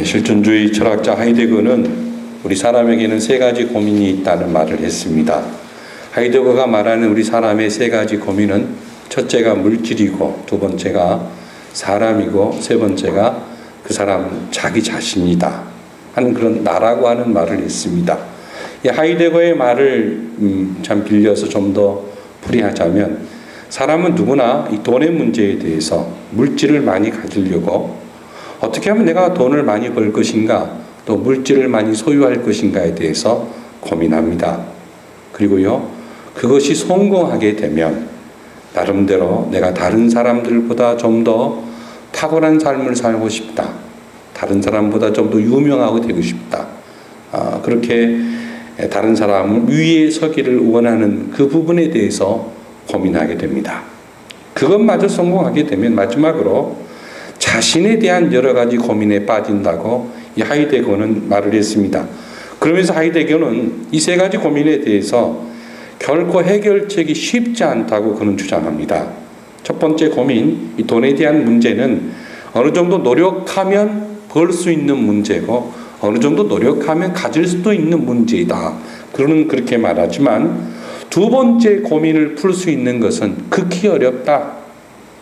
실존주의 철학자 하이데거는 우리 사람에게는 세 가지 고민이 있다는 말을 했습니다. 하이데거가 말하는 우리 사람의 세 가지 고민은 첫째가 물질이고, 두 번째가 사람이고, 세 번째가 그 사람 자기 자신이다 하는 그런 나라고 하는 말을 했습니다. 이 하이데거의 말을 참 빌려서 좀 더 풀이하자면, 사람은 누구나 이 돈의 문제에 대해서 물질을 많이 가지려고 어떻게 하면 내가 돈을 많이 벌 것인가, 또 물질을 많이 소유할 것인가에 대해서 고민합니다. 그리고요, 그것이 성공하게 되면 나름대로 내가 다른 사람들보다 좀 더 탁월한 삶을 살고 싶다, 다른 사람보다 좀 더 유명하고 되고 싶다, 그렇게 다른 사람 위에 서기를 원하는 그 부분에 대해서 고민하게 됩니다. 그것마저 성공하게 되면 마지막으로 자신에 대한 여러 가지 고민에 빠진다고 이 하이데거는 말을 했습니다. 그러면서 하이데거는 이 세 가지 고민에 대해서 결코 해결책이 쉽지 않다고 그는 주장합니다. 첫 번째 고민, 이 돈에 대한 문제는 어느 정도 노력하면 벌 수 있는 문제고, 어느 정도 노력하면 가질 수도 있는 문제이다. 그는 그렇게 말하지만, 두 번째 고민을 풀 수 있는 것은 극히 어렵다.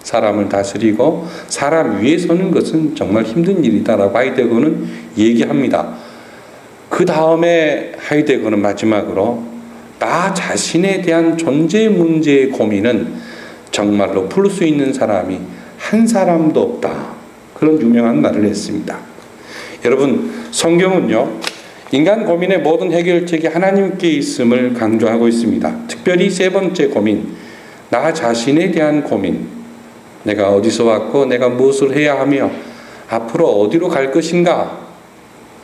사람을 다스리고 사람 위에 서는 것은 정말 힘든 일이다라고 하이데거는 얘기합니다. 그 다음에 하이데거는 마지막으로 나 자신에 대한 존재 문제의 고민은 정말로 풀 수 있는 사람이 한 사람도 없다, 그런 유명한 말을 했습니다. 여러분, 성경은요, 인간 고민의 모든 해결책이 하나님께 있음을 강조하고 있습니다. 특별히 세 번째 고민, 나 자신에 대한 고민, 내가 어디서 왔고 내가 무엇을 해야 하며 앞으로 어디로 갈 것인가,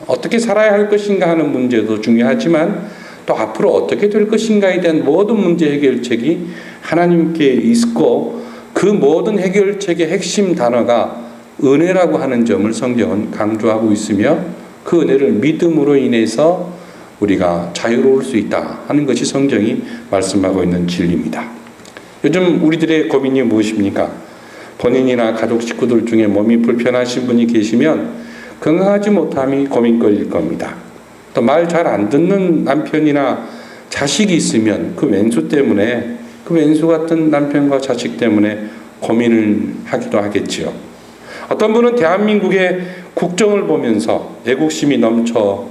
어떻게 살아야 할 것인가 하는 문제도 중요하지만, 또 앞으로 어떻게 될 것인가에 대한 모든 문제 해결책이 하나님께 있고, 그 모든 해결책의 핵심 단어가 은혜라고 하는 점을 성경은 강조하고 있으며, 그 은혜를 믿음으로 인해서 우리가 자유로울 수 있다 하는 것이 성경이 말씀하고 있는 진리입니다. 요즘 우리들의 고민이 무엇입니까? 본인이나 가족 식구들 중에 몸이 불편하신 분이 계시면 건강하지 못함이 고민거리일 겁니다. 또 말 잘 안 듣는 남편이나 자식이 있으면 그 왼수 때문에, 그 왼수 같은 남편과 자식 때문에 고민을 하기도 하겠지요. 어떤 분은 대한민국의 국정을 보면서 애국심이 넘쳐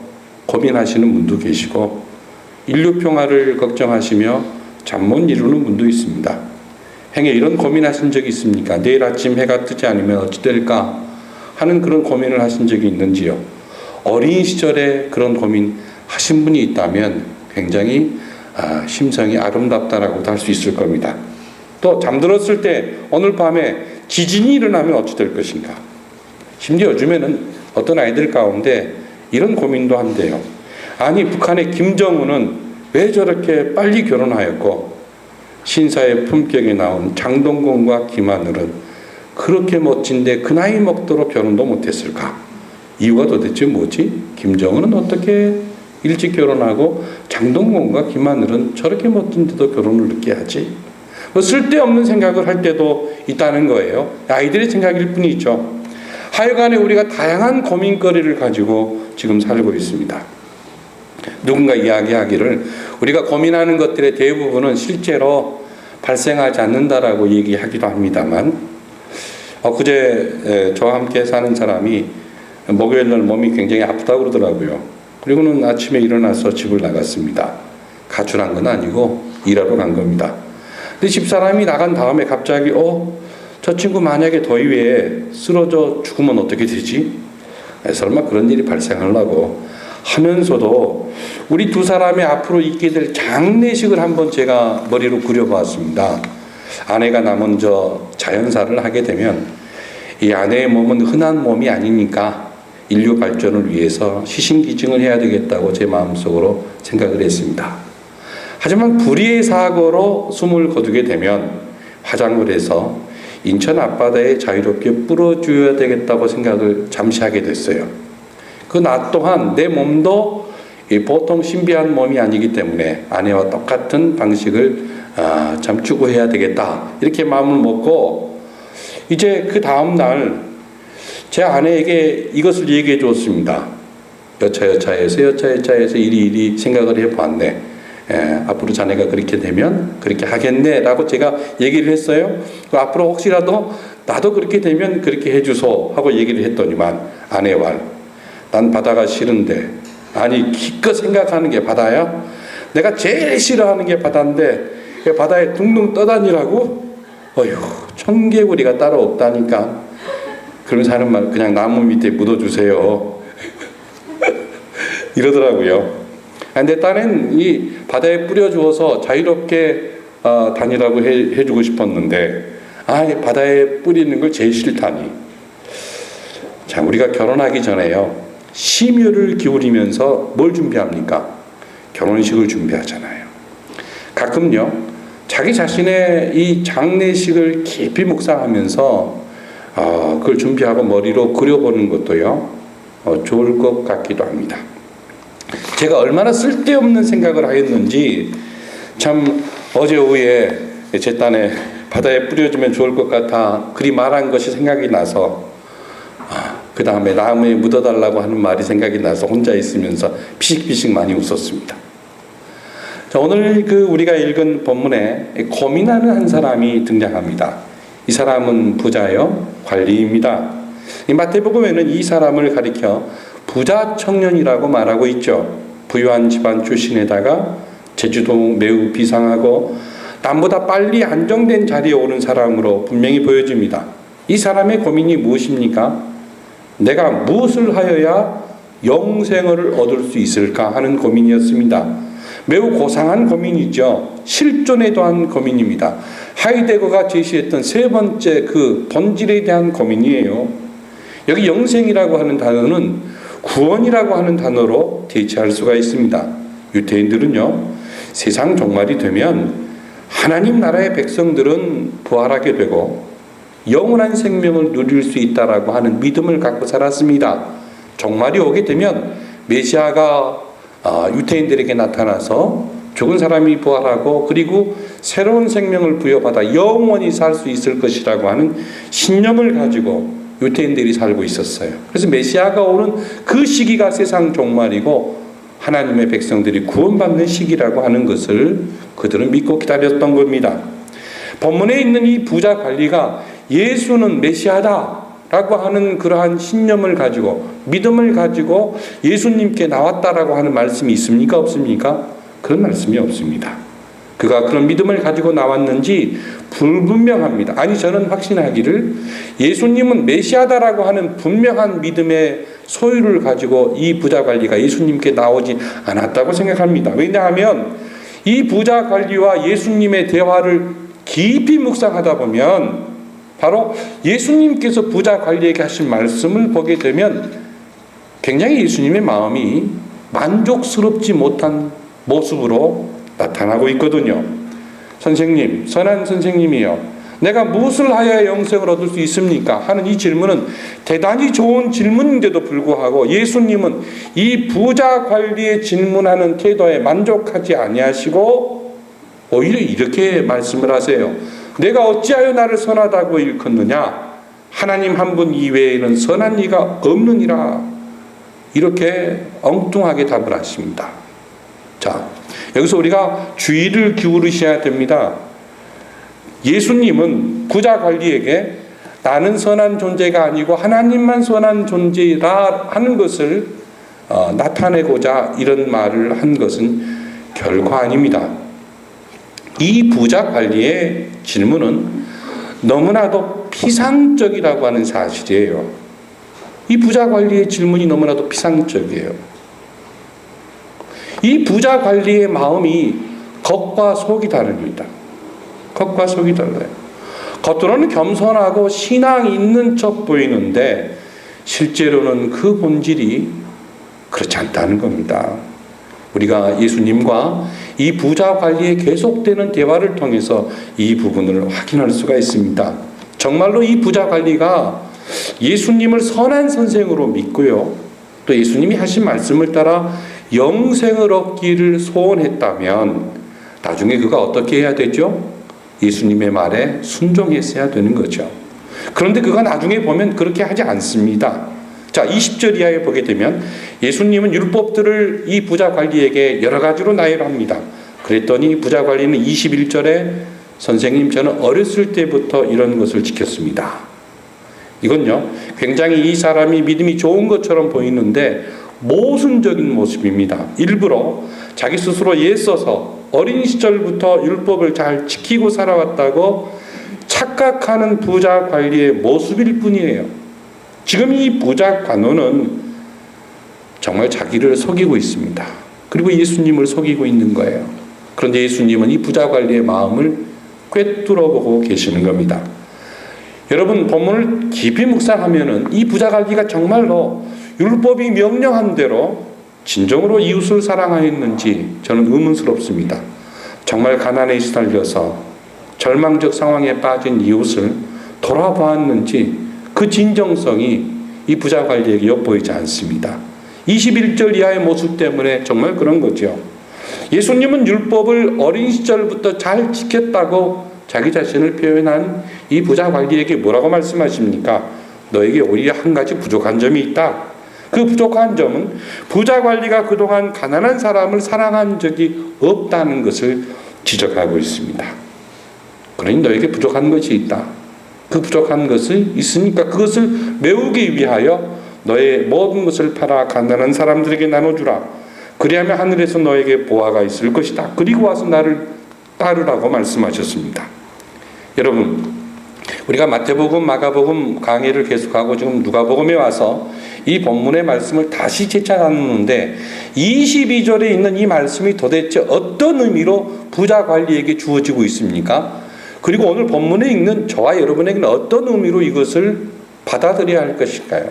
고민하시는 분도 계시고, 인류 평화를 걱정하시며 잠 못 이루는 분도 있습니다. 행여 이런 고민하신 적이 있습니까? 내일 아침 해가 뜨지 않으면 어찌 될까 하는 그런 고민을 하신 적이 있는지요? 어린 시절에 그런 고민 하신 분이 있다면 굉장히 심성이 아름답다라고도 할 수 있을 겁니다. 또 잠들었을 때 오늘 밤에 지진이 일어나면 어찌 될 것인가? 심지어 요즘에는 어떤 아이들 가운데 이런 고민도 한대요. 아니, 북한의 김정은은 왜 저렇게 빨리 결혼하였고, 신사의 품격에 나온 장동건과 김하늘은 그렇게 멋진데 그 나이 먹도록 결혼도 못했을까? 이유가 도대체 뭐지? 김정은은 어떻게 일찍 결혼하고 장동건과 김하늘은 저렇게 멋진데도 결혼을 늦게 하지? 뭐 쓸데없는 생각을 할 때도 있다는 거예요. 아이들의 생각일 뿐이죠. 하여간에 우리가 다양한 고민거리를 가지고 지금 살고 있습니다. 누군가 이야기하기를 우리가 고민하는 것들의 대부분은 실제로 발생하지 않는다라고 얘기하기도 합니다만, 엊그제 저와 함께 사는 사람이 목요일날 몸이 굉장히 아프다고 그러더라고요. 그리고는 아침에 일어나서 집을 나갔습니다. 가출한 건 아니고 일하러 간 겁니다. 근데 집사람이 나간 다음에 갑자기 저 친구 만약에 더위에 쓰러져 죽으면 어떻게 되지? 설마 그런 일이 발생하려고 하면서도 우리 두 사람의 앞으로 있게 될 장례식을 한번 제가 머리로 그려보았습니다. 아내가 나 먼저 자연사를 하게 되면 이 아내의 몸은 흔한 몸이 아니니까 인류 발전을 위해서 시신기증을 해야 되겠다고 제 마음속으로 생각을 했습니다. 하지만 불의의 사고로 숨을 거두게 되면 화장을 해서 인천 앞바다에 자유롭게 뿌려줘야 되겠다고 생각을 잠시 하게 됐어요. 그 나 또한 내 몸도 보통 신비한 몸이 아니기 때문에 아내와 똑같은 방식을 참 추구해야 되겠다, 이렇게 마음을 먹고 이제 그 다음 날 제 아내에게 이것을 얘기해 주었습니다. 여차여차해서 이리 생각을 해보았네. 앞으로 자네가 그렇게 되면 그렇게 하겠네 라고 제가 얘기를 했어요. 앞으로 혹시라도 나도 그렇게 되면 그렇게 해주소 하고 얘기를 했더니만 아내와 난 바다가 싫은데, 아니 기껏 생각하는 게 바다야? 내가 제일 싫어하는 게 바다인데 바다에 둥둥 떠다니라고? 어휴, 청개구리가 따로 없다니까. 그런 사람만 그냥 나무 밑에 묻어주세요 이러더라고요. 근데 딸은 이 바다에 뿌려주어서 자유롭게 다니라고 해주고 싶었는데, 바다에 뿌리는 걸 제일 싫다니. 자, 우리가 결혼하기 전에요, 심혈을 기울이면서 뭘 준비합니까? 결혼식을 준비하잖아요. 가끔요, 자기 자신의 이 장례식을 깊이 묵상하면서 그걸 준비하고 머리로 그려보는 것도요, 좋을 것 같기도 합니다. 제가 얼마나 쓸데없는 생각을 하였는지 참 어제 오후에 제 딴에 바다에 뿌려주면 좋을 것 같아 그리 말한 것이 생각이 나서, 그 다음에 나무에 묻어달라고 하는 말이 생각이 나서 혼자 있으면서 피식피식 많이 웃었습니다. 자, 오늘 우리가 읽은 본문에 고민하는 한 사람이 등장합니다. 이 사람은 부자요, 관리입니다. 이 마태복음에는 이 사람을 가리켜 부자 청년이라고 말하고 있죠. 부유한 집안 출신에다가 재주도 매우 비상하고 남보다 빨리 안정된 자리에 오른 사람으로 분명히 보여집니다. 이 사람의 고민이 무엇입니까? 내가 무엇을 하여야 영생을 얻을 수 있을까 하는 고민이었습니다. 매우 고상한 고민이죠. 실존에 대한 고민입니다. 하이데거가 제시했던 세 번째 그 본질에 대한 고민이에요. 여기 영생이라고 하는 단어는 구원이라고 하는 단어로 대체할 수가 있습니다. 유대인들은요, 세상 종말이 되면 하나님 나라의 백성들은 부활하게 되고 영원한 생명을 누릴 수 있다라고 하는 믿음을 갖고 살았습니다. 종말이 오게 되면 메시아가 유대인들에게 나타나서 죽은 사람이 부활하고 그리고 새로운 생명을 부여받아 영원히 살 수 있을 것이라고 하는 신념을 가지고 유대인들이 살고 있었어요. 그래서 메시아가 오는 그 시기가 세상 종말이고 하나님의 백성들이 구원받는 시기라고 하는 것을 그들은 믿고 기다렸던 겁니다. 본문에 있는 이 부자 관리가 예수는 메시아다라고 하는 그러한 신념을 가지고 믿음을 가지고 예수님께 나왔다라고 하는 말씀이 있습니까? 없습니까? 그런 말씀이 없습니다. 그가 그런 믿음을 가지고 나왔는지 불분명합니다. 아니, 저는 확신하기를 예수님은 메시아다라고 하는 분명한 믿음의 소유를 가지고 이 부자 관리가 예수님께 나오지 않았다고 생각합니다. 왜냐하면 이 부자 관리와 예수님의 대화를 깊이 묵상하다 보면 바로 예수님께서 부자 관리에게 하신 말씀을 보게 되면 굉장히 예수님의 마음이 만족스럽지 못한 모습으로 나타나고 있거든요. 선생님, 선한 선생님이요, 내가 무엇을 하여야 영생을 얻을 수 있습니까? 하는 이 질문은 대단히 좋은 질문인데도 불구하고 예수님은 이 부자 관리의 질문하는 태도에 만족하지 아니하시고 오히려 이렇게 말씀을 하세요. 내가 어찌하여 나를 선하다고 일컫느냐? 하나님 한 분 이외에는 선한 이가 없느니라. 이렇게 엉뚱하게 답을 하십니다. 자, 여기서 우리가 주의를 기울이셔야 됩니다. 예수님은 부자 관리에게 나는 선한 존재가 아니고 하나님만 선한 존재라 하는 것을 나타내고자 이런 말을 한 것은 결코 아닙니다. 이 부자 관리의 질문은 너무나도 피상적이라고 하는 사실이에요. 이 부자 관리의 질문이 너무나도 피상적이에요. 이 부자 관리의 마음이 겉과 속이 다릅니다. 겉과 속이 달라요. 겉으로는 겸손하고 신앙이 있는 척 보이는데 실제로는 그 본질이 그렇지 않다는 겁니다. 우리가 예수님과 이 부자 관리의 계속되는 대화를 통해서 이 부분을 확인할 수가 있습니다. 정말로 이 부자 관리가 예수님을 선한 선생으로 믿고요, 또 예수님이 하신 말씀을 따라 영생을 얻기를 소원했다면 나중에 그가 어떻게 해야 되죠? 예수님의 말에 순종했어야 되는 거죠. 그런데 그가 나중에 보면 그렇게 하지 않습니다. 자, 20절 이하에 보게 되면 예수님은 율법들을 이 부자 관리에게 여러 가지로 나열합니다. 그랬더니 부자 관리는 21절에 선생님, 저는 어렸을 때부터 이런 것을 지켰습니다. 이건요, 굉장히 이 사람이 믿음이 좋은 것처럼 보이는데 모순적인 모습입니다. 일부러 자기 스스로 애써서 어린 시절부터 율법을 잘 지키고 살아왔다고 착각하는 부자 관리의 모습일 뿐이에요. 지금 이 부자 관원은 정말 자기를 속이고 있습니다. 그리고 예수님을 속이고 있는 거예요. 그런데 예수님은 이 부자 관리의 마음을 꿰뚫어보고 계시는 겁니다. 여러분, 본문을 깊이 묵상하면은 이 부자 관리가 정말로 율법이 명령한 대로 진정으로 이웃을 사랑하였는지 저는 의문스럽습니다. 정말 가난에 시달려서 절망적 상황에 빠진 이웃을 돌아보았는지 그 진정성이 이 부자 관리에게 엿보이지 않습니다. 21절 이하의 모습 때문에 정말 그런 거죠. 예수님은 율법을 어린 시절부터 잘 지켰다고 자기 자신을 표현한 이 부자 관리에게 뭐라고 말씀하십니까? 너에게 오히려 한 가지 부족한 점이 있다. 그 부족한 점은 부자 관리가 그동안 가난한 사람을 사랑한 적이 없다는 것을 지적하고 있습니다. 그러니 너에게 부족한 것이 있다. 그 부족한 것이 있으니까 그것을 메우기 위하여 너의 모든 것을 팔아 가난한 사람들에게 나눠주라. 그리하면 하늘에서 너에게 보화가 있을 것이다. 그리고 와서 나를 따르라고 말씀하셨습니다. 여러분, 우리가 마태복음, 마가복음 강의를 계속하고 지금 누가복음에 와서 이 본문의 말씀을 다시 재창하는데 22절에 있는 이 말씀이 도대체 어떤 의미로 부자 관리에게 주어지고 있습니까? 그리고 오늘 본문에 읽는 저와 여러분에게는 어떤 의미로 이것을 받아들여야 할 것일까요?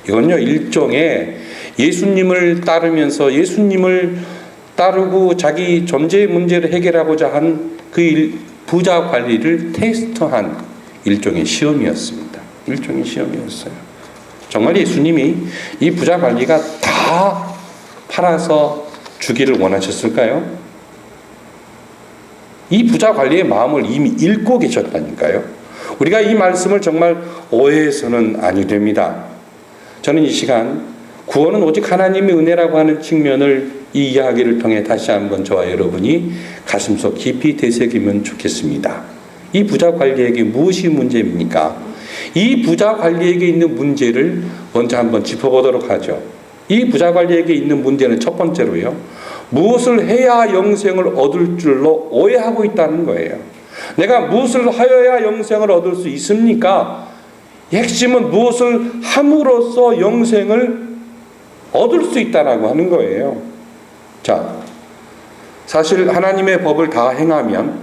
이건요, 일종의 예수님을 따르면서 예수님을 따르고 자기 존재의 문제를 해결하고자 한 그 부자 관리를 테스트한 일종의 시험이었습니다. 일종의 시험이었어요. 정말 예수님이 이 부자 관리가 다 팔아서 주기를 원하셨을까요? 이 부자 관리의 마음을 이미 읽고 계셨다니까요. 우리가 이 말씀을 정말 오해해서는 아니 됩니다. 저는 이 시간 구원은 오직 하나님의 은혜라고 하는 측면을 이 이야기를 통해 다시 한번 저와 여러분이 가슴속 깊이 되새기면 좋겠습니다. 이 부자 관리에게 무엇이 문제입니까? 이 부자 관리에게 있는 문제를 먼저 한번 짚어보도록 하죠. 이 부자 관리에게 있는 문제는 첫 번째로요, 무엇을 해야 영생을 얻을 줄로 오해하고 있다는 거예요. 내가 무엇을 하여야 영생을 얻을 수 있습니까? 핵심은 무엇을 함으로써 영생을 얻을 수 있다라고 하는 거예요. 자, 사실 하나님의 법을 다 행하면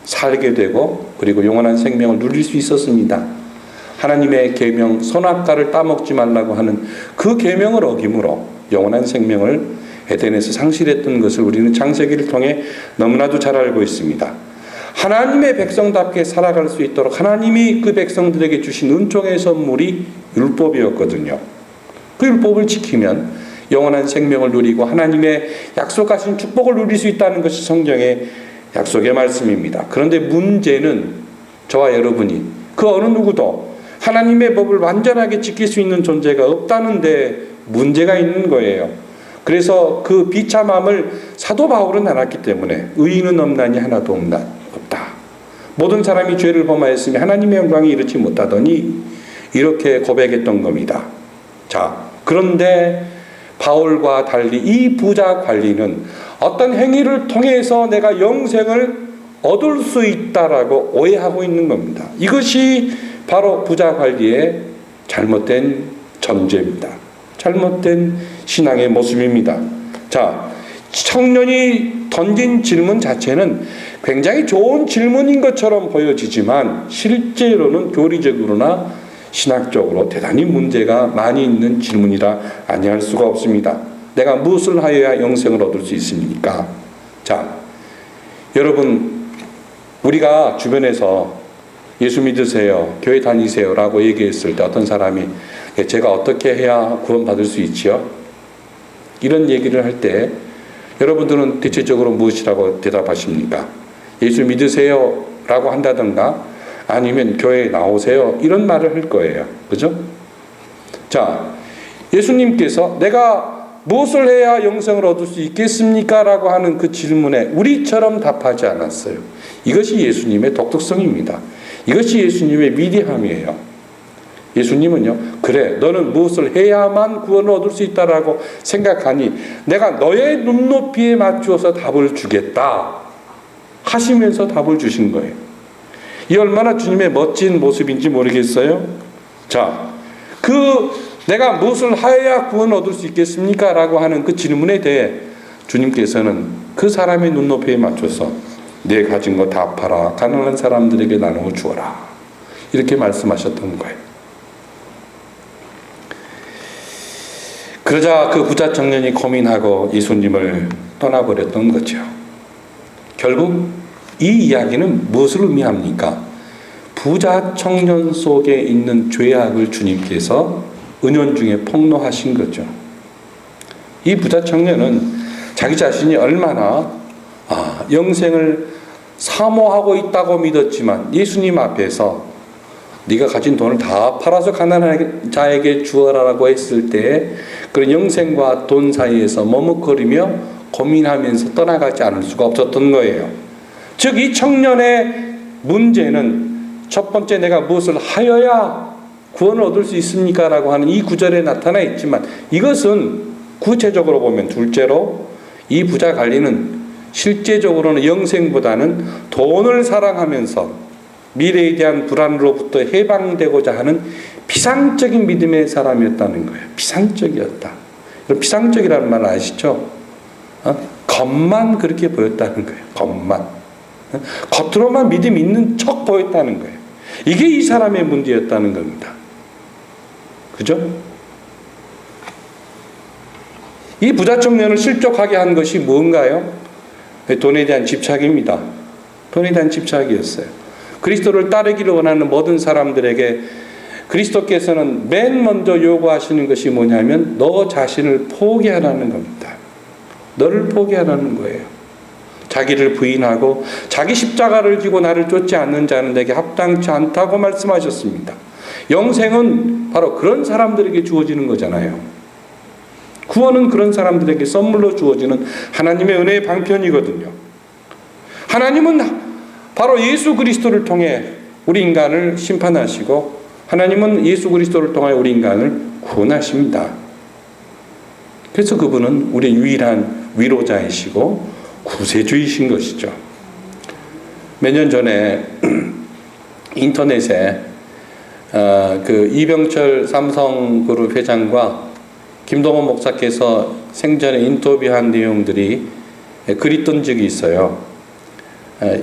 살게 되고 그리고 영원한 생명을 누릴 수 있었습니다. 하나님의 계명 선악과를 따먹지 말라고 하는 그 계명을 어김으로 영원한 생명을 에덴에서 상실했던 것을 우리는 창세기를 통해 너무나도 잘 알고 있습니다. 하나님의 백성답게 살아갈 수 있도록 하나님이 그 백성들에게 주신 은총의 선물이 율법이었거든요. 그 율법을 지키면 영원한 생명을 누리고 하나님의 약속하신 축복을 누릴 수 있다는 것이 성경의 약속의 말씀입니다. 그런데 문제는 저와 여러분이 그 어느 누구도 하나님의 법을 완전하게 지킬 수 있는 존재가 없다는 데 문제가 있는 거예요. 그래서 그 비참함을 사도 바울은 알았기 때문에 의인은 없나니 하나도 없다. 모든 사람이 죄를 범하였으니 하나님의 영광이 이르지 못하더니 이렇게 고백했던 겁니다. 자, 그런데 바울과 달리 이 부자 관리는 어떤 행위를 통해서 내가 영생을 얻을 수 있다라고 오해하고 있는 겁니다. 이것이 바로 부자 관리의 잘못된 전제입니다. 잘못된 신앙의 모습입니다. 자, 청년이 던진 질문 자체는 굉장히 좋은 질문인 것처럼 보여지지만 실제로는 교리적으로나 신학적으로 대단히 문제가 많이 있는 질문이라 아니할 수가 없습니다. 내가 무엇을 하여야 영생을 얻을 수 있습니까? 자, 여러분, 우리가 주변에서 예수 믿으세요, 교회 다니세요 라고 얘기했을 때 어떤 사람이 제가 어떻게 해야 구원받을 수 있지요? 이런 얘기를 할 때 여러분들은 대체적으로 무엇이라고 대답하십니까? 예수 믿으세요 라고 한다든가 아니면 교회에 나오세요. 이런 말을 할 거예요. 그죠? 자, 예수님께서 내가 무엇을 해야 영생을 얻을 수 있겠습니까? 라고 하는 그 질문에 우리처럼 답하지 않았어요. 이것이 예수님의 독특성입니다. 이것이 예수님의 위대함이에요. 예수님은요, 그래, 너는 무엇을 해야만 구원을 얻을 수 있다라고 생각하니 내가 너의 눈높이에 맞추어서 답을 주겠다 하시면서 답을 주신 거예요. 이 얼마나 주님의 멋진 모습인지 모르겠어요? 자, 내가 무엇을 하여야 구원을 얻을 수 있겠습니까? 라고 하는 그 질문에 대해 주님께서는 그 사람의 눈높이에 맞춰서 내 가진 거 다 팔아 가난한 사람들에게 나누어 주어라. 이렇게 말씀하셨던 거예요. 그러자 그 부자 청년이 고민하고 예수님을 떠나버렸던 거죠. 결국 이 이야기는 무엇을 의미합니까? 부자 청년 속에 있는 죄악을 주님께서 은연중에 폭로하신 거죠. 이 부자 청년은 자기 자신이 얼마나 영생을 사모하고 있다고 믿었지만 예수님 앞에서 네가 가진 돈을 다 팔아서 가난한 자에게 주어라라고 했을 때 그런 영생과 돈 사이에서 머뭇거리며 고민하면서 떠나가지 않을 수가 없었던 거예요. 즉 이 청년의 문제는 첫 번째 내가 무엇을 하여야 구원을 얻을 수 있습니까? 라고 하는 이 구절에 나타나 있지만 이것은 구체적으로 보면 둘째로 이 부자 관리는 실제적으로는 영생보다는 돈을 사랑하면서 미래에 대한 불안으로부터 해방되고자 하는 피상적인 믿음의 사람이었다는 거예요. 피상적이었다. 피상적이라는 말 아시죠? 겉만 그렇게 보였다는 거예요. 겉만. 겉으로만 믿음 있는 척 보였다는 거예요. 이게 이 사람의 문제였다는 겁니다. 그죠? 이 부자 청년을 실족하게 한 것이 무언가요? 돈에 대한 집착입니다. 돈에 대한 집착이었어요. 그리스도를 따르기를 원하는 모든 사람들에게 그리스도께서는 맨 먼저 요구하시는 것이 뭐냐면 너 자신을 포기하라는 겁니다. 너를 포기하라는 거예요. 자기를 부인하고 자기 십자가를 지고 나를 쫓지 않는 자는 내게 합당치 않다고 말씀하셨습니다. 영생은 바로 그런 사람들에게 주어지는 거잖아요. 구원은 그런 사람들에게 선물로 주어지는 하나님의 은혜의 방편이거든요. 하나님은 바로 예수 그리스도를 통해 우리 인간을 심판하시고 하나님은 예수 그리스도를 통해 우리 인간을 구원하십니다. 그래서 그분은 우리의 유일한 위로자이시고 구세주이신 것이죠. 몇 년 전에 인터넷에 그 이병철 삼성그룹 회장과 김동원 목사께서 생전에 인터뷰한 내용들이 글이 뜬 적이 있어요.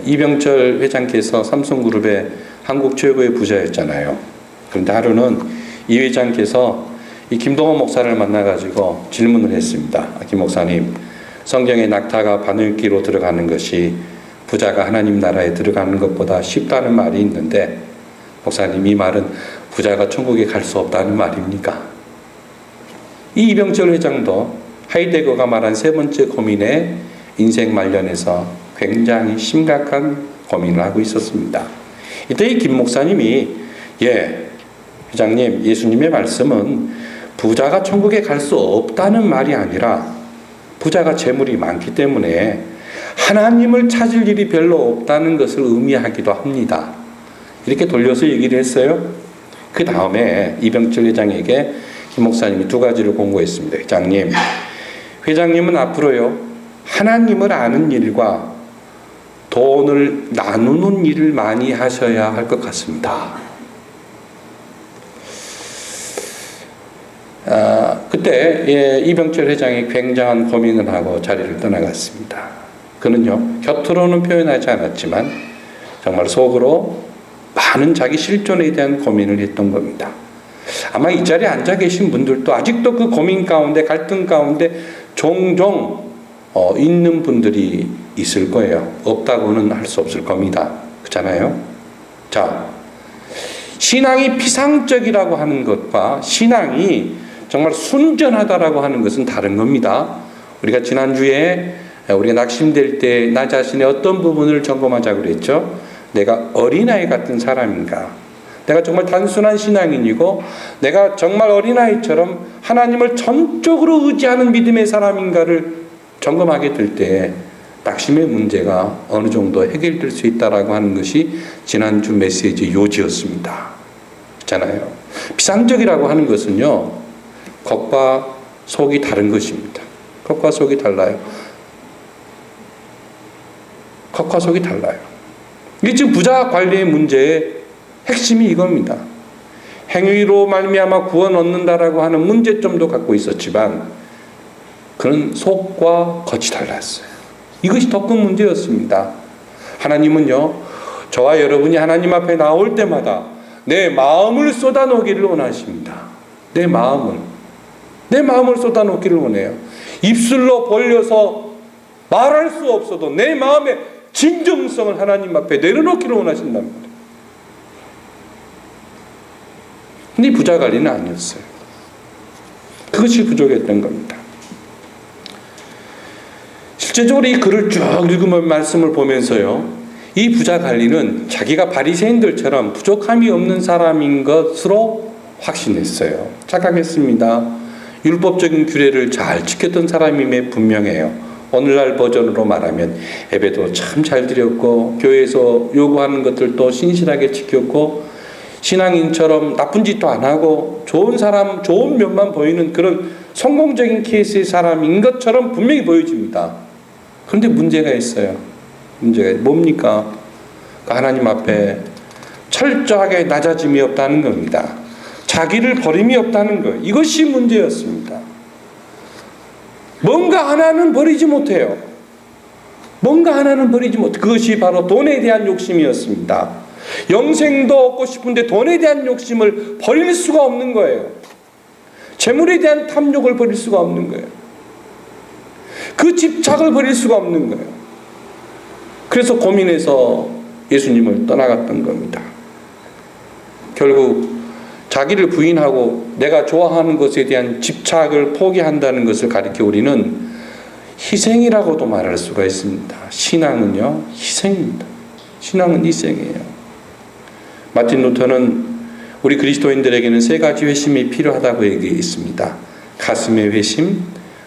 이병철 회장께서 삼성그룹의 한국 최고의 부자였잖아요. 그런데 하루는 이 회장께서 이 김동원 목사를 만나가지고 질문을 했습니다. 김 목사님, 성경에 낙타가 바늘기로 들어가는 것이 부자가 하나님 나라에 들어가는 것보다 쉽다는 말이 있는데 목사님, 이 말은 부자가 천국에 갈 수 없다는 말입니까? 이 이병철 회장도 하이데거가 말한 세 번째 고민에 인생 말년에서 굉장히 심각한 고민을 하고 있었습니다. 이때 이 김 목사님이 회장님, 예수님의 말씀은 부자가 천국에 갈 수 없다는 말이 아니라 부자가 재물이 많기 때문에 하나님을 찾을 일이 별로 없다는 것을 의미하기도 합니다. 이렇게 돌려서 얘기를 했어요. 그 다음에 이병철 회장에게 김 목사님이 두 가지를 공고했습니다. 회장님은 앞으로요, 하나님을 아는 일과 돈을 나누는 일을 많이 하셔야 할 것 같습니다. 그때 이병철 회장이 굉장한 고민을 하고 자리를 떠나갔습니다. 그는요, 겉으로는 표현하지 않았지만 정말 속으로 많은 자기 실존에 대한 고민을 했던 겁니다. 아마 이 자리에 앉아 계신 분들도 아직도 그 고민 가운데, 갈등 가운데 종종 있는 분들이 있을 거예요. 없다고는 할 수 없을 겁니다. 그렇잖아요? 자, 신앙이 피상적이라고 하는 것과 신앙이 정말 순전하다라고 하는 것은 다른 겁니다. 우리가 지난주에 우리가 낙심될 때 나 자신의 어떤 부분을 점검하자고 그랬죠? 내가 어린아이 같은 사람인가? 내가 정말 단순한 신앙인이고 내가 정말 어린아이처럼 하나님을 전적으로 의지하는 믿음의 사람인가를 점검하게 될 때 낙심의 문제가 어느 정도 해결될 수 있다라고 하는 것이 지난주 메시지 요지였습니다. 그렇잖아요. 비상적이라고 하는 것은요, 겉과 속이 다른 것입니다. 겉과 속이 달라요. 겉과 속이 달라요. 이게 지금 부자 관리의 문제의 핵심이 이겁니다. 행위로 말미암아 구원 얻는다라고 하는 문제점도 갖고 있었지만 그는 속과 겉이 달랐어요. 이것이 더 큰 문제였습니다. 하나님은요, 저와 여러분이 하나님 앞에 나올 때마다 내 마음을 쏟아놓기를 원하십니다. 내 마음을 쏟아놓기를 원해요. 입술로 벌려서 말할 수 없어도 내 마음의 진정성을 하나님 앞에 내려놓기를 원하신단 말이에요. 근데 부자 관리는 아니었어요. 그것이 부족했던 겁니다. 실제적으로 이 글을 쭉 읽으면 말씀을 보면서요, 이 부자 관리는 자기가 바리새인들처럼 부족함이 없는 사람인 것으로 확신했어요. 착각했습니다. 율법적인 규례를 잘 지켰던 사람임에 분명해요. 오늘날 버전으로 말하면 예배도 참 잘 드렸고 교회에서 요구하는 것들도 신실하게 지켰고 신앙인처럼 나쁜 짓도 안 하고 좋은 사람, 좋은 면만 보이는 그런 성공적인 케이스의 사람인 것처럼 분명히 보여집니다. 그런데 문제가 있어요. 문제가 뭡니까? 하나님 앞에 철저하게 낮아짐이 없다는 겁니다. 자기를 버림이 없다는 것. 이것이 문제였습니다. 뭔가 하나는 버리지 못해요. 뭔가 하나는 버리지 못해. 그것이 바로 돈에 대한 욕심이었습니다. 영생도 얻고 싶은데 돈에 대한 욕심을 버릴 수가 없는 거예요. 재물에 대한 탐욕을 버릴 수가 없는 거예요. 그 집착을 버릴 수가 없는 거예요. 그래서 고민해서 예수님을 떠나갔던 겁니다. 결국 자기를 부인하고 내가 좋아하는 것에 대한 집착을 포기한다는 것을 가리켜 우리는 희생이라고도 말할 수가 있습니다. 신앙은요, 희생입니다. 신앙은 희생이에요. 마틴 루터는 우리 그리스도인들에게는 세 가지 회심이 필요하다고 얘기했습니다. 가슴의 회심,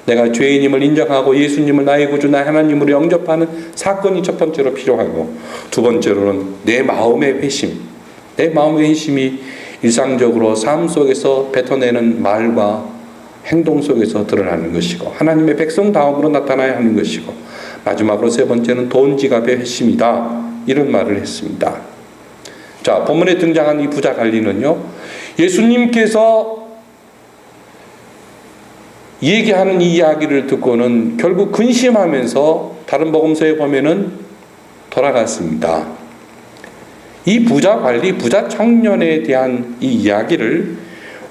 내가 죄인임을 인정하고 예수님을 나의 구주, 나의 하나님으로 영접하는 사건이 첫 번째로 필요하고, 두 번째로는 내 마음의 회심. 내 마음의 회심이 일상적으로 삶 속에서 뱉어내는 말과 행동 속에서 드러나는 것이고 하나님의 백성다움으로 나타나야 하는 것이고, 마지막으로 세 번째는 돈 지갑의 회심이다. 이런 말을 했습니다. 자, 본문에 등장한 이 부자 관리는요, 예수님께서 얘기하는 이 이야기를 듣고는 결국 근심하면서 다른 복음서에 보면은 돌아갔습니다. 이 부자 관리, 부자 청년에 대한 이 이야기를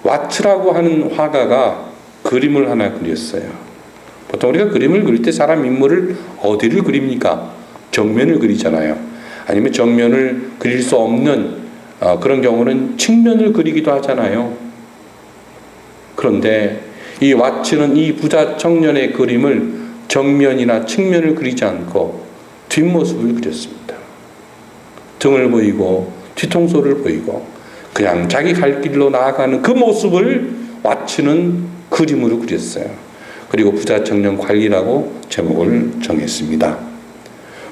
와츠라고 하는 화가가 그림을 하나 그렸어요. 보통 우리가 그림을 그릴 때 사람 인물을 어디를 그립니까? 정면을 그리잖아요. 아니면 정면을 그릴 수 없는 그런 경우는 측면을 그리기도 하잖아요. 그런데 이 와츠는 이 부자 청년의 그림을 정면이나 측면을 그리지 않고 뒷모습을 그렸습니다. 등을 보이고 뒤통수를 보이고 그냥 자기 갈 길로 나아가는 그 모습을 와츠는 그림으로 그렸어요. 그리고 부자 청년 관리라고 제목을 정했습니다.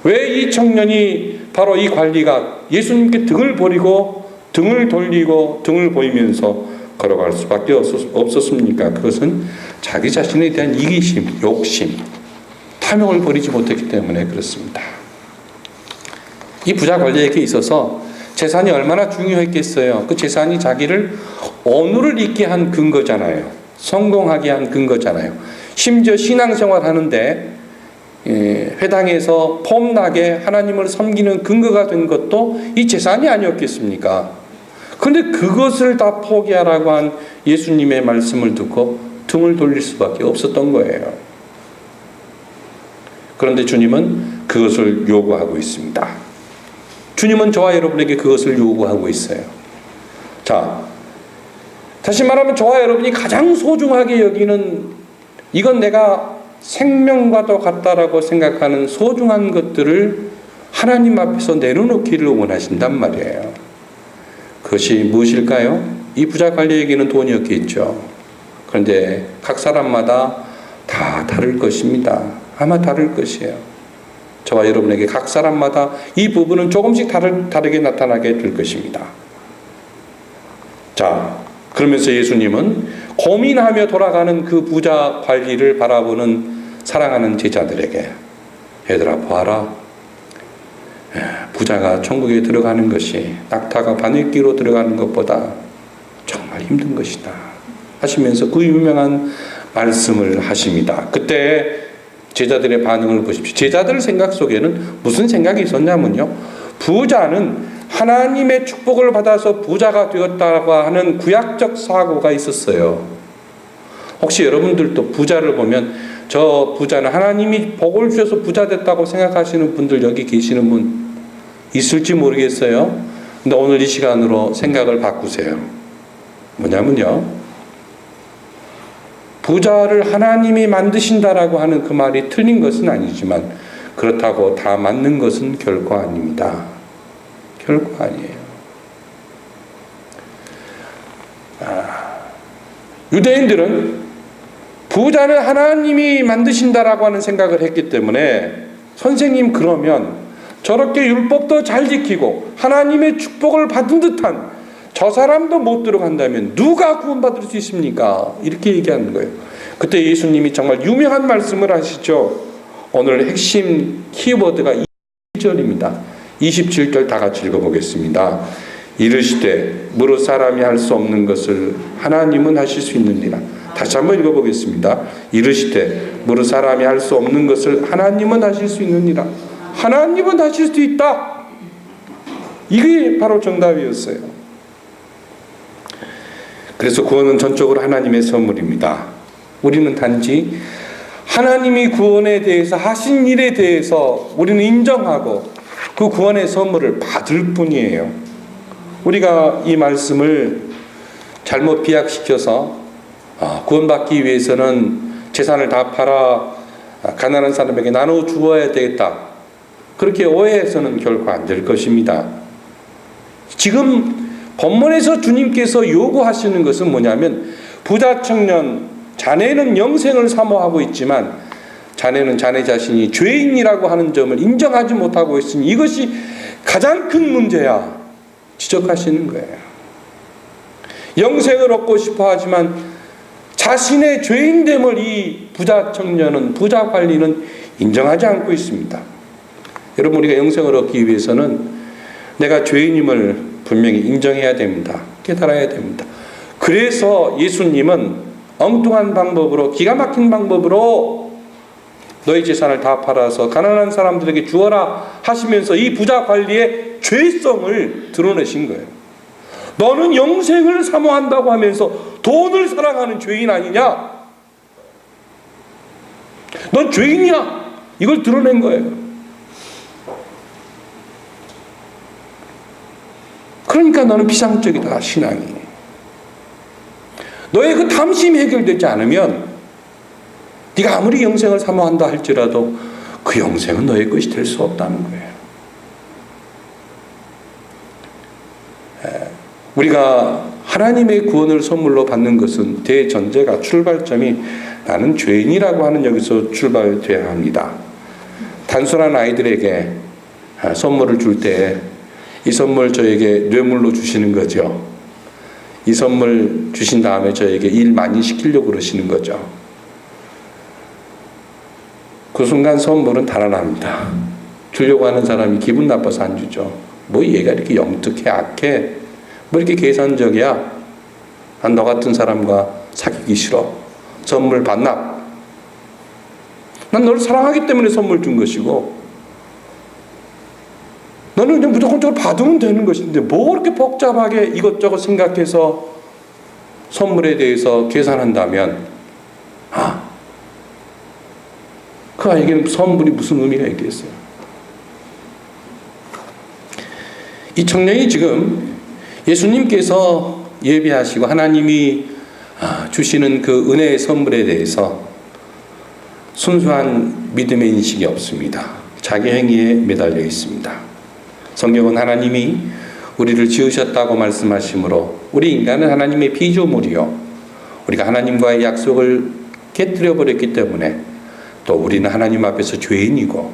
왜 이 청년이, 바로 이 관리가 예수님께 등을 버리고 등을 돌리고 등을 보이면서 걸어갈 수밖에 없었습니까? 그것은 자기 자신에 대한 이기심, 욕심, 탐욕을 버리지 못했기 때문에 그렇습니다. 이 부자 관리에게 있어서 재산이 얼마나 중요했겠어요. 그 재산이 자기를 오늘을 있게 한 근거잖아요. 성공하게 한 근거잖아요. 심지어 신앙생활 하는데 회당에서 폼나게 하나님을 섬기는 근거가 된 것도 이 재산이 아니었겠습니까? 그런데 그것을 다 포기하라고 한 예수님의 말씀을 듣고 등을 돌릴 수밖에 없었던 거예요. 그런데 주님은 그것을 요구하고 있습니다. 주님은 저와 여러분에게 그것을 요구하고 있어요. 자, 다시 말하면 저와 여러분이 가장 소중하게 여기는, 이건 내가 생명과도 같다라고 생각하는 소중한 것들을 하나님 앞에서 내려놓기를 원하신단 말이에요. 그것이 무엇일까요? 이 부자 관리에게는 돈이었겠죠. 그런데 각 사람마다 다 다를 것입니다. 아마 다를 것이에요. 저와 여러분에게 각 사람마다 이 부분은 조금씩 다르게 나타나게 될 것입니다. 자, 그러면서 예수님은 고민하며 돌아가는 그 부자 관리를 바라보는 사랑하는 제자들에게, 얘들아 보아라, 부자가 천국에 들어가는 것이 낙타가 바늘기로 들어가는 것보다 정말 힘든 것이다 하시면서 그 유명한 말씀을 하십니다. 그때 제자들의 반응을 보십시오. 제자들 생각 속에는 무슨 생각이 있었냐면요, 부자는 하나님의 축복을 받아서 부자가 되었다고 하는 구약적 사고가 있었어요. 혹시 여러분들도 부자를 보면 저 부자는 하나님이 복을 주셔서 부자 됐다고 생각하시는 분들 여기 계시는 분 있을지 모르겠어요. 근데 오늘 이 시간으로 생각을 바꾸세요. 뭐냐면요, 부자를 하나님이 만드신다라고 하는 그 말이 틀린 것은 아니지만 그렇다고 다 맞는 것은 결코 아닙니다. 결코 아니에요. 유대인들은 부자는 하나님이 만드신다라고 하는 생각을 했기 때문에, 선생님 그러면 저렇게 율법도 잘 지키고 하나님의 축복을 받은 듯한 저 사람도 못 들어간다면 누가 구원받을 수 있습니까? 이렇게 얘기하는 거예요. 그때 예수님이 정말 유명한 말씀을 하시죠. 오늘 핵심 키워드가 27절입니다. 27절 다 같이 읽어보겠습니다. 이르시되 무릇 사람이 할 수 없는 것을 하나님은 하실 수 있느니라. 다시 한번 읽어보겠습니다. 이르시되 무릇 사람이 할 수 없는 것을 하나님은 하실 수 있느니라. 하나님은 하실 수 있다. 이게 바로 정답이었어요. 그래서 구원은 전적으로 하나님의 선물입니다. 우리는 단지 하나님이 구원에 대해서 하신 일에 대해서 우리는 인정하고 그 구원의 선물을 받을 뿐이에요. 우리가 이 말씀을 잘못 비약시켜서 구원받기 위해서는 재산을 다 팔아 가난한 사람에게 나눠 주어야 되겠다, 그렇게 오해해서는 결코 안 될 것입니다. 지금 본문에서 주님께서 요구하시는 것은 뭐냐면, 부자 청년, 자네는 영생을 사모하고 있지만 자네는 자네 자신이 죄인이라고 하는 점을 인정하지 못하고 있으니 이것이 가장 큰 문제야, 지적하시는 거예요. 영생을 얻고 싶어 하지만 자신의 죄인됨을 이 부자 청년은, 부자 관리는 인정하지 않고 있습니다. 여러분, 우리가 영생을 얻기 위해서는 내가 죄인임을 분명히 인정해야 됩니다. 깨달아야 됩니다. 그래서 예수님은 엉뚱한 방법으로, 기가 막힌 방법으로 너희 재산을 다 팔아서 가난한 사람들에게 주어라 하시면서 이 부자 관리의 죄성을 드러내신 거예요. 너는 영생을 사모한다고 하면서 돈을 사랑하는 죄인 아니냐? 넌 죄인이야. 이걸 드러낸 거예요. 그러니까 너는 비상적이다, 신앙이. 너의 그 탐심이 해결되지 않으면 네가 아무리 영생을 사모한다 할지라도 그 영생은 너의 것이 될 수 없다는 거예요. 우리가 하나님의 구원을 선물로 받는 것은 대전제가, 출발점이 나는 죄인이라고 하는 여기서 출발돼야 합니다. 단순한 아이들에게 선물을 줄 때 이 선물 저에게 뇌물로 주시는 거죠. 이 선물 주신 다음에 저에게 일 많이 시키려고 그러시는 거죠. 그 순간 선물은 달아납니다. 주려고 하는 사람이 기분 나빠서 안 주죠. 뭐 얘가 이렇게 영특해, 악해, 뭐 이렇게 계산적이야. 난 너 같은 사람과 사귀기 싫어. 선물 반납. 난 너를 사랑하기 때문에 선물 준 것이고 너는 그냥 무조건적으로 받으면 되는 것인데 뭐 그렇게 복잡하게 이것저것 생각해서 선물에 대해서 계산한다면, 그 아이에게는 선물이 무슨 의미가 있겠어요? 이 청년이 지금 예수님께서 예비하시고 하나님이 주시는 그 은혜의 선물에 대해서 순수한 믿음의 인식이 없습니다. 자기 행위에 매달려 있습니다. 성경은 하나님이 우리를 지으셨다고 말씀하시므로 우리 인간은 하나님의 피조물이요, 우리가 하나님과의 약속을 깨뜨려 버렸기 때문에 또 우리는 하나님 앞에서 죄인이고,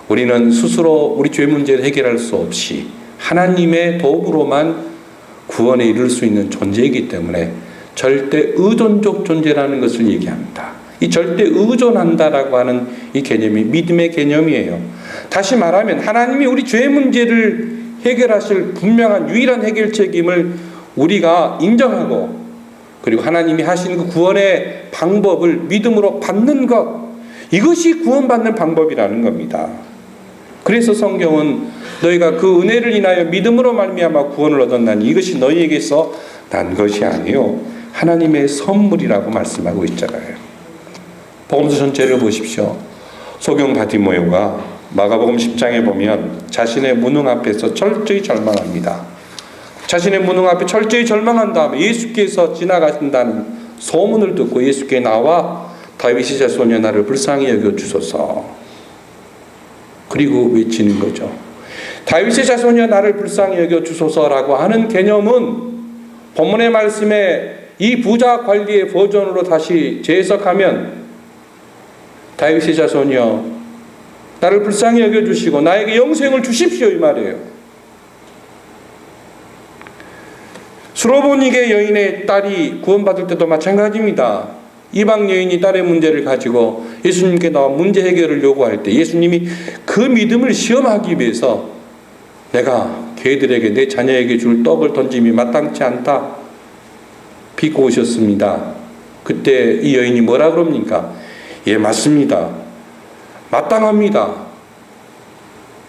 우리는 스스로 우리 죄 문제를 해결할 수 없이 하나님의 도움으로만 구원에 이를 수 있는 존재이기 때문에 절대 의존적 존재라는 것을 얘기합니다. 이 절대 의존한다라고 하는 이 개념이 믿음의 개념이에요. 다시 말하면 하나님이 우리 죄 문제를 해결하실 분명한 유일한 해결 책임을 우리가 인정하고, 그리고 하나님이 하신 그 구원의 방법을 믿음으로 받는 것, 이것이 구원받는 방법이라는 겁니다. 그래서 성경은 너희가 그 은혜를 인하여 믿음으로 말미암아 구원을 얻었나니 이것이 너희에게서 난 것이 아니요 하나님의 선물이라고 말씀하고 있잖아요. 복음서 전체를 보십시오. 소경 바디모요가 마가복음 10장에 보면 자신의 무능 앞에서 철저히 절망합니다. 자신의 무능 앞에 철저히 절망한 다음에 예수께서 지나가신다는 소문을 듣고 예수께 나와 다윗의 자손이여 나를 불쌍히 여겨 주소서, 그리고 외치는 거죠. 다윗의 자손이여 나를 불쌍히 여겨 주소서라고 하는 개념은 본문의 말씀에 이 부자 관리의 버전으로 다시 재해석하면 다윗의 자손이여 나를 불쌍히 여겨 주시고 나에게 영생을 주십시오, 이 말이에요. 수로보니게 여인의 딸이 구원받을 때도 마찬가지입니다. 이방 여인이 딸의 문제를 가지고 예수님께 나와 문제 해결을 요구할 때 예수님이 그 믿음을 시험하기 위해서 내가 걔들에게 내 자녀에게 줄 떡을 던짐이 마땅치 않다 비꼬 오셨습니다. 그때 이 여인이 뭐라 그럽니까? 예, 맞습니다. 마땅합니다.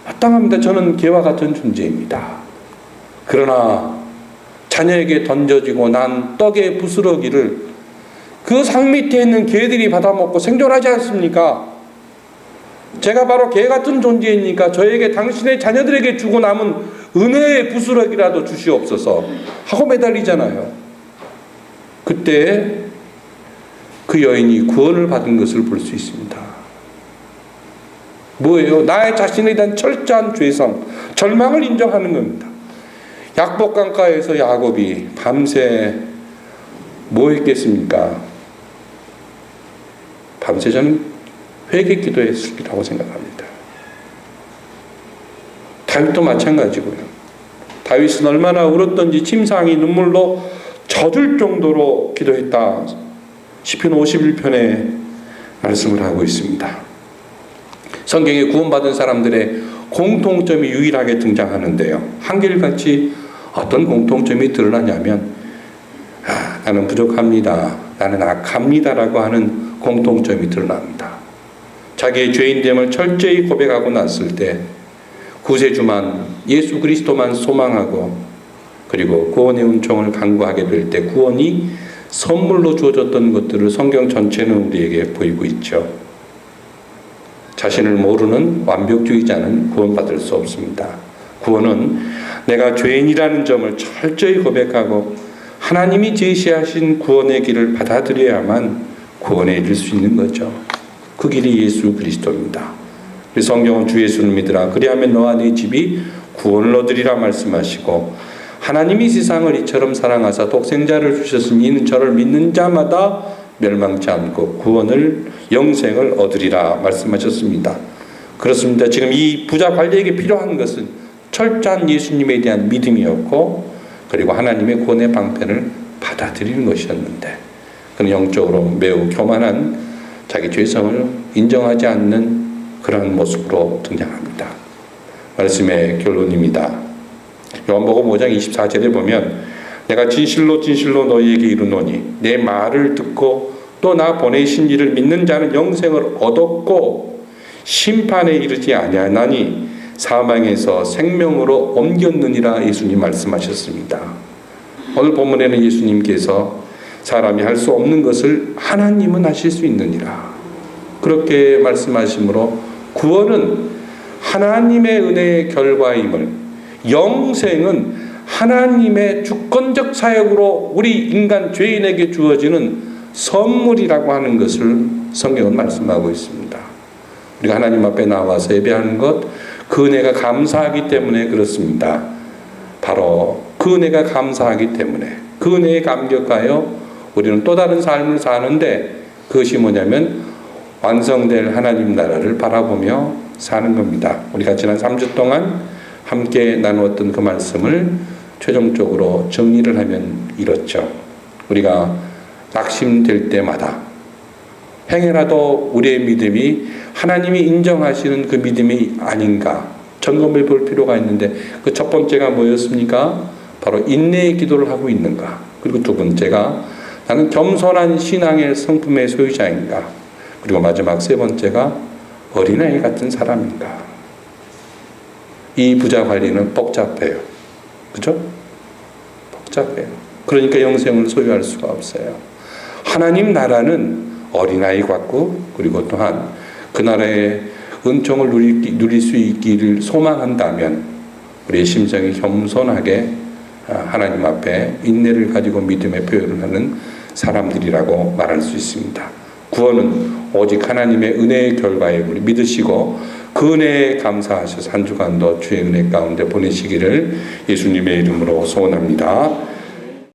마땅합니다. 저는 걔와 같은 존재입니다. 그러나 자녀에게 던져지고 난 떡의 부스러기를 그 상 밑에 있는 개들이 받아먹고 생존하지 않습니까? 제가 바로 개 같은 존재이니까 저에게 당신의 자녀들에게 주고 남은 은혜의 부스러기라도 주시옵소서 하고 매달리잖아요. 그때 그 여인이 구원을 받은 것을 볼 수 있습니다. 뭐예요? 나의 자신에 대한 철저한 죄성, 절망을 인정하는 겁니다. 약복강가에서 야곱이 밤새 뭐 했겠습니까? 밤새 저는 회개 기도했으리라고 생각합니다. 다윗도 마찬가지고요. 다윗은 얼마나 울었던지 침상이 눈물로 젖을 정도로 기도했다. 시편 51편에 말씀을 하고 있습니다. 성경에 구원받은 사람들의 공통점이 유일하게 등장하는데요. 한결같이 어떤 공통점이 드러나냐면 나는 부족합니다, 나는 악합니다라고 하는 공통점이 드러납니다. 자기의 죄인됨을 철저히 고백하고 났을 때 구세주만 예수 그리스도만 소망하고 그리고 구원의 은총을 간구하게 될 때 구원이 선물로 주어졌던 것들을 성경 전체는 우리에게 보이고 있죠. 자신을 모르는 완벽주의자는 구원받을 수 없습니다. 구원은 내가 죄인이라는 점을 철저히 고백하고 하나님이 제시하신 구원의 길을 받아들여야만 구원에 이를 수 있는 거죠. 그 길이 예수 그리스도입니다. 그래서 성경은 주 예수를 믿으라 그리하면 너와 네 집이 구원을 얻으리라 말씀하시고, 하나님이 세상을 이처럼 사랑하사 독생자를 주셨으니 이는 저를 믿는 자마다 멸망치 않고 구원을 영생을 얻으리라 말씀하셨습니다. 그렇습니다. 지금 이 부자 관리에게 필요한 것은 철저한 예수님에 대한 믿음이었고 그리고 하나님의 구원의 방편을 받아들이는 것이었는데, 그는 영적으로 매우 교만한 자기 죄성을 인정하지 않는 그런 모습으로 등장합니다. 말씀의 결론입니다. 요한복음 5장 24절에 보면 내가 진실로 진실로 너희에게 이르노니 내 말을 듣고 또 나 보내신 이를 믿는 자는 영생을 얻었고 심판에 이르지 아니하나니 사망에서 생명으로 옮겼느니라 예수님 말씀하셨습니다. 오늘 본문에는 예수님께서 사람이 할 수 없는 것을 하나님은 하실 수 있느니라 그렇게 말씀하시므로 구원은 하나님의 은혜의 결과임을, 영생은 하나님의 주권적 사역으로 우리 인간 죄인에게 주어지는 선물이라고 하는 것을 성경은 말씀하고 있습니다. 우리가 하나님 앞에 나와서 예배하는 것, 그 은혜가 감사하기 때문에 그렇습니다. 바로 그 은혜가 감사하기 때문에, 그 은혜에 감격하여 우리는 또 다른 삶을 사는데, 그것이 뭐냐면 완성될 하나님 나라를 바라보며 사는 겁니다. 우리가 지난 3주 동안 함께 나누었던 그 말씀을 최종적으로 정리를 하면 이렇죠. 우리가 낙심될 때마다 행여라도 우리의 믿음이 하나님이 인정하시는 그 믿음이 아닌가 점검해 볼 필요가 있는데, 그 첫 번째가 뭐였습니까? 바로 인내의 기도를 하고 있는가. 그리고 두 번째가 나는 겸손한 신앙의 성품의 소유자인가. 그리고 마지막 세 번째가 어린아이 같은 사람인가. 이 부자 관리는 복잡해요. 그죠? 복잡해요. 그러니까 영생을 소유할 수가 없어요. 하나님 나라는 어린아이 같고, 그리고 또한 그 나라의 은총을 누릴 수 있기를 소망한다면 우리의 심정이 겸손하게 하나님 앞에 인내를 가지고 믿음의 표현을 하는 사람들이라고 말할 수 있습니다. 구원은 오직 하나님의 은혜의 결과에 우리 믿으시고 그 은혜에 감사하셔서 한 주간도 주의 은혜 가운데 보내시기를 예수님의 이름으로 소원합니다.